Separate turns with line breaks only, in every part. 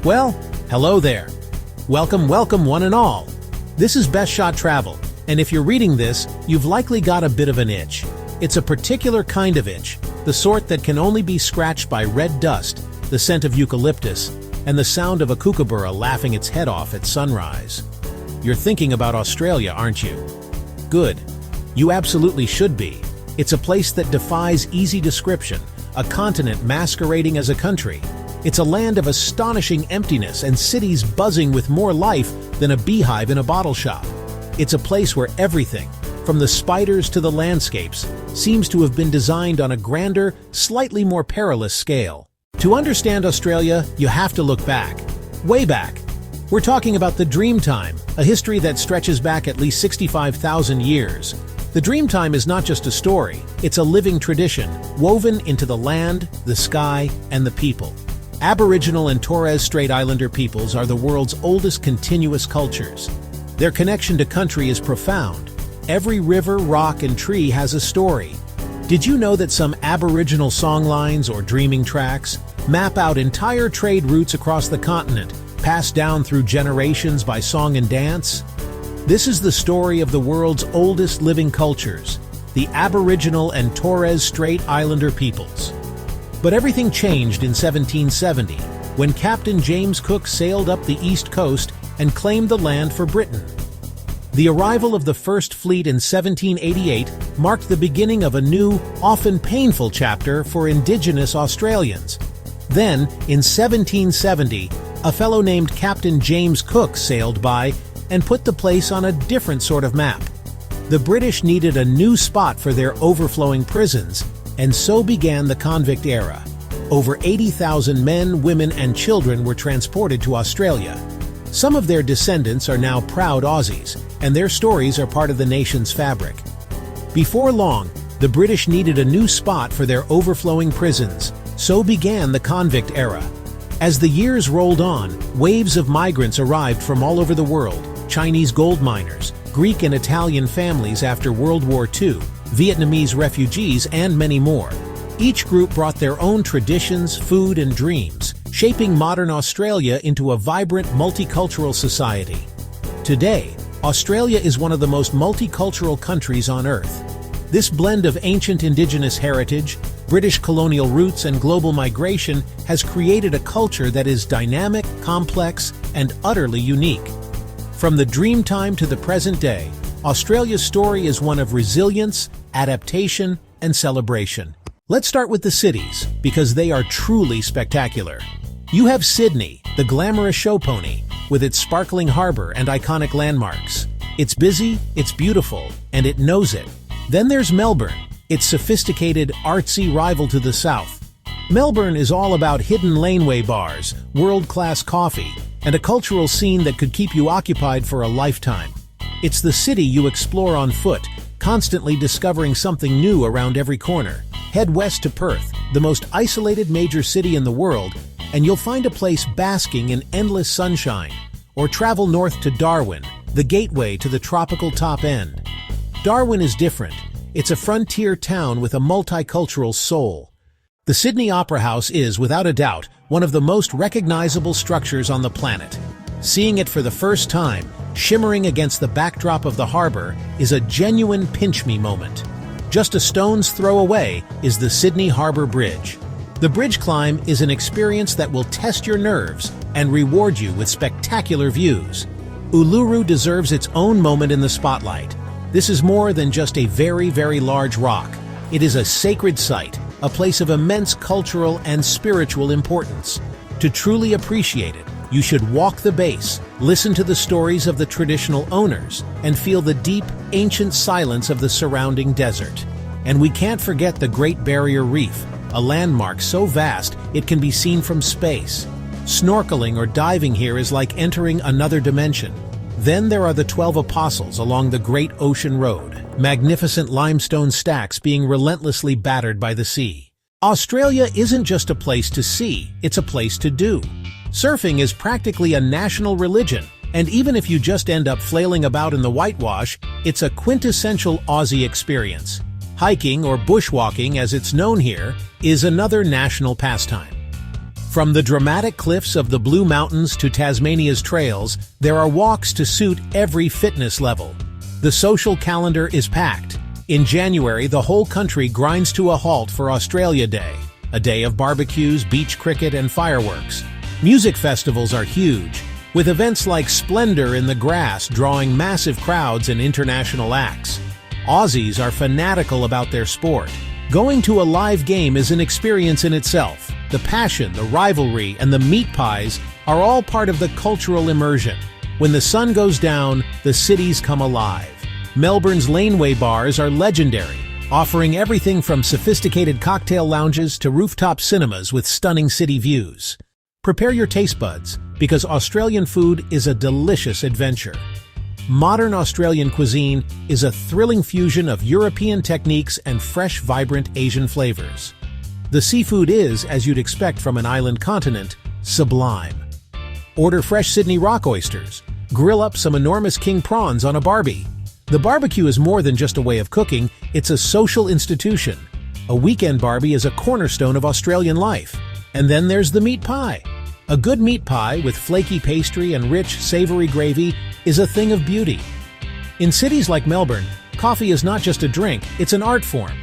Well, hello there. Welcome one and all. This is Best Shot Travel, and if you're reading this, you've likely got a bit of an itch. It's a particular kind of itch, the sort that can only be scratched by red dust, the scent of eucalyptus, and the sound of a kookaburra laughing its head off at sunrise. You're thinking about Australia, aren't you? Good. You absolutely should be. It's a place that defies easy description, a continent masquerading as a country. It's a land of astonishing emptiness and cities buzzing with more life than a beehive in a bottle shop. It's a place where everything, from the spiders to the landscapes, seems to have been designed on a grander, slightly more perilous scale. To understand Australia, you have to look back. Way back. We're talking about the Dreamtime, a history that stretches back at least 65,000 years. The Dreamtime is not just a story, it's a living tradition, woven into the land, the sky, and the people. Aboriginal and Torres Strait Islander peoples are the world's oldest continuous cultures. Their connection to country is profound. Every river, rock, and tree has a story. Did you know that some Aboriginal songlines or dreaming tracks map out entire trade routes across the continent, passed down through generations by song and dance? This is the story of the world's oldest living cultures, the Aboriginal and Torres Strait Islander peoples. But everything changed in 1770, when Captain James Cook sailed up the east coast and claimed the land for Britain. The arrival of the First Fleet in 1788 marked the beginning of a new, often painful chapter for Indigenous Australians. Then, in 1770, a fellow named Captain James Cook sailed by and put the place on a different sort of map. The British needed a new spot for their overflowing prisons, and so began the Convict Era. Over 80,000 men, women, and children were transported to Australia. Some of their descendants are now proud Aussies, and their stories are part of the nation's fabric. Before long, the British needed a new spot for their overflowing prisons, so began the Convict Era. As the years rolled on, waves of migrants arrived from all over the world: Chinese gold miners, Greek and Italian families after World War II, Vietnamese refugees, and many more. Each group brought their own traditions, food, and dreams, shaping modern Australia into a vibrant multicultural society. Today, Australia is one of the most multicultural countries on Earth. This blend of ancient Indigenous heritage, British colonial roots, and global migration has created a culture that is dynamic, complex, and utterly unique. From the Dreamtime to the present day, Australia's story is one of resilience, adaptation, and celebration. Let's start with the cities, because they are truly spectacular. You have Sydney, the glamorous show pony, with its sparkling harbour and iconic landmarks. It's busy, it's beautiful, and it knows it. Then there's Melbourne, its sophisticated, artsy rival to the south. Melbourne is all about hidden laneway bars, world-class coffee, and a cultural scene that could keep you occupied for a lifetime. It's the city you explore on foot, constantly discovering something new around every corner. Head west to Perth, the most isolated major city in the world, and you'll find a place basking in endless sunshine. Or travel north to Darwin, the gateway to the tropical top end. Darwin is different. It's a frontier town with a multicultural soul. The Sydney Opera House is, without a doubt, one of the most recognizable structures on the planet. Seeing it for the first time, shimmering against the backdrop of the harbour, is a genuine pinch-me moment. Just a stone's throw away is the Sydney Harbour Bridge. The bridge climb is an experience that will test your nerves and reward you with spectacular views. Uluru deserves its own moment in the spotlight. This is more than just a very, very large rock. It is a sacred site, a place of immense cultural and spiritual importance. To truly appreciate it, you should walk the base, listen to the stories of the traditional owners, and feel the deep, ancient silence of the surrounding desert. And we can't forget the Great Barrier Reef, a landmark so vast it can be seen from space. Snorkeling or diving here is like entering another dimension. Then there are the 12 Apostles along the Great Ocean Road, magnificent limestone stacks being relentlessly battered by the sea. Australia isn't just a place to see, it's a place to do. Surfing is practically a national religion, and even if you just end up flailing about in the whitewash, it's a quintessential Aussie experience. Hiking, or bushwalking as it's known here, is another national pastime. From the dramatic cliffs of the Blue Mountains to Tasmania's trails, there are walks to suit every fitness level. The social calendar is packed. In January, the whole country grinds to a halt for Australia Day, a day of barbecues, beach cricket, and fireworks. Music festivals are huge, with events like Splendor in the Grass drawing massive crowds and international acts. Aussies are fanatical about their sport. Going to a live game is an experience in itself. The passion, the rivalry, and the meat pies are all part of the cultural immersion. When the sun goes down, the cities come alive. Melbourne's laneway bars are legendary, offering everything from sophisticated cocktail lounges to rooftop cinemas with stunning city views. Prepare your taste buds, because Australian food is a delicious adventure. Modern Australian cuisine is a thrilling fusion of European techniques and fresh, vibrant Asian flavors. The seafood is, as you'd expect from an island continent, sublime. Order fresh Sydney rock oysters. Grill up some enormous king prawns on a barbie. The barbecue is more than just a way of cooking, it's a social institution. A weekend barbie is a cornerstone of Australian life. And then there's the meat pie. A good meat pie with flaky pastry and rich, savory gravy is a thing of beauty. In cities like Melbourne, coffee is not just a drink, it's an art form.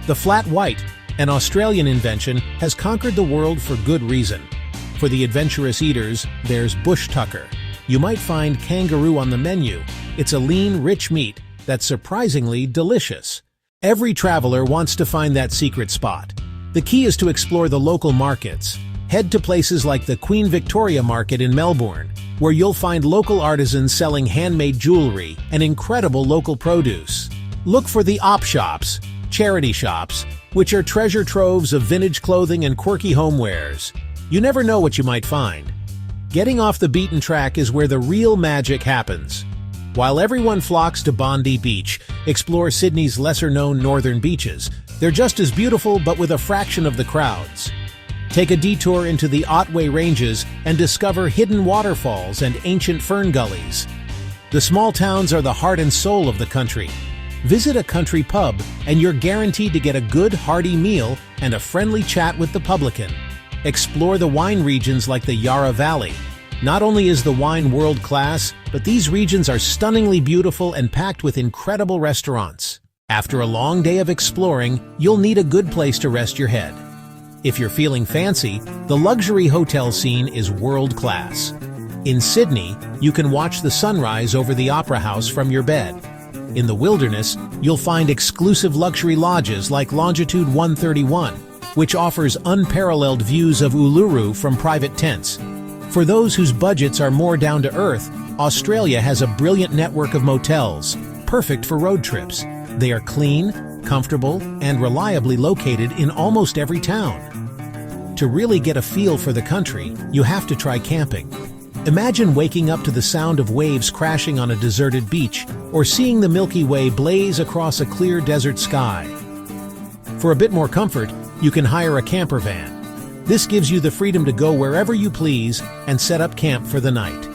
The flat white, an Australian invention, has conquered the world for good reason. For the adventurous eaters, there's bush tucker. You might find kangaroo on the menu. It's a lean, rich meat that's surprisingly delicious. Every traveler wants to find that secret spot. The key is to explore the local markets. Head to places like the Queen Victoria Market in Melbourne, where you'll find local artisans selling handmade jewelry and incredible local produce. Look for the op shops, charity shops, which are treasure troves of vintage clothing and quirky homewares. You never know what you might find. Getting off the beaten track is where the real magic happens. While everyone flocks to Bondi Beach, explore Sydney's lesser-known northern beaches. They're just as beautiful, but with a fraction of the crowds. Take a detour into the Otway Ranges and discover hidden waterfalls and ancient fern gullies. The small towns are the heart and soul of the country. Visit a country pub and you're guaranteed to get a good, hearty meal and a friendly chat with the publican. Explore the wine regions like the Yarra Valley. Not only is the wine world-class, but these regions are stunningly beautiful and packed with incredible restaurants. After a long day of exploring, you'll need a good place to rest your head. If you're feeling fancy, the luxury hotel scene is world-class. In Sydney, you can watch the sunrise over the Opera House from your bed. In the wilderness, you'll find exclusive luxury lodges like Longitude 131, which offers unparalleled views of Uluru from private tents. For those whose budgets are more down to earth, Australia has a brilliant network of motels, perfect for road trips. They are clean, comfortable, and reliably located in almost every town. To really get a feel for the country, you have to try camping. Imagine waking up to the sound of waves crashing on a deserted beach, or seeing the Milky Way blaze across a clear desert sky. For a bit more comfort, you can hire a camper van. This gives you the freedom to go wherever you please and set up camp for the night.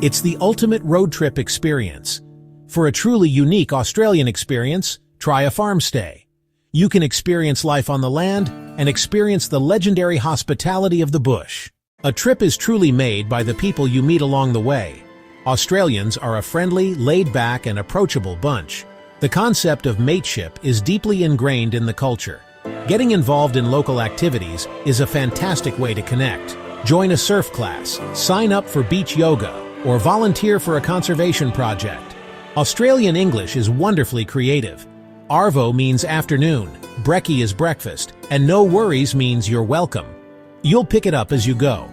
It's the ultimate road trip experience. For a truly unique Australian experience, try a farm stay. You can experience life on the land and experience the legendary hospitality of the bush. A trip is truly made by the people you meet along the way. Australians are a friendly, laid-back, and approachable bunch. The concept of mateship is deeply ingrained in the culture. Getting involved in local activities is a fantastic way to connect. Join a surf class, sign up for beach yoga, or volunteer for a conservation project. Australian English is wonderfully creative. Arvo means afternoon, brekkie is breakfast, and no worries means you're welcome. You'll pick it up as you go.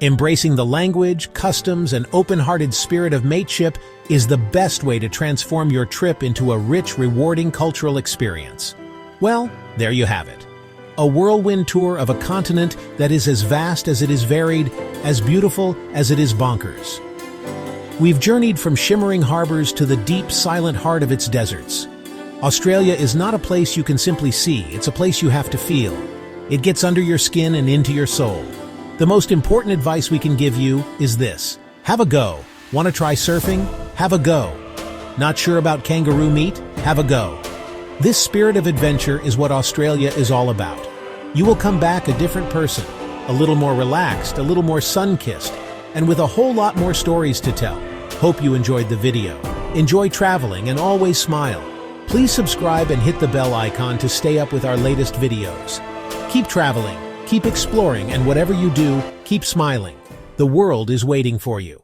Embracing the language, customs, and open-hearted spirit of mateship is the best way to transform your trip into a rich, rewarding cultural experience. Well, there you have it. A whirlwind tour of a continent that is as vast as it is varied, as beautiful as it is bonkers. We've journeyed from shimmering harbors to the deep, silent heart of its deserts. Australia is not a place you can simply see, it's a place you have to feel. It gets under your skin and into your soul. The most important advice we can give you is this. Have a go. Want to try surfing? Have a go. Not sure about kangaroo meat? Have a go. This spirit of adventure is what Australia is all about. You will come back a different person. a little more relaxed, a little more sun-kissed, and with a whole lot more stories to tell. Hope you enjoyed the video. Enjoy traveling and always smile. Please subscribe and hit the bell icon to stay up with our latest videos. Keep traveling, keep exploring, and whatever you do, keep smiling. The world is waiting for you.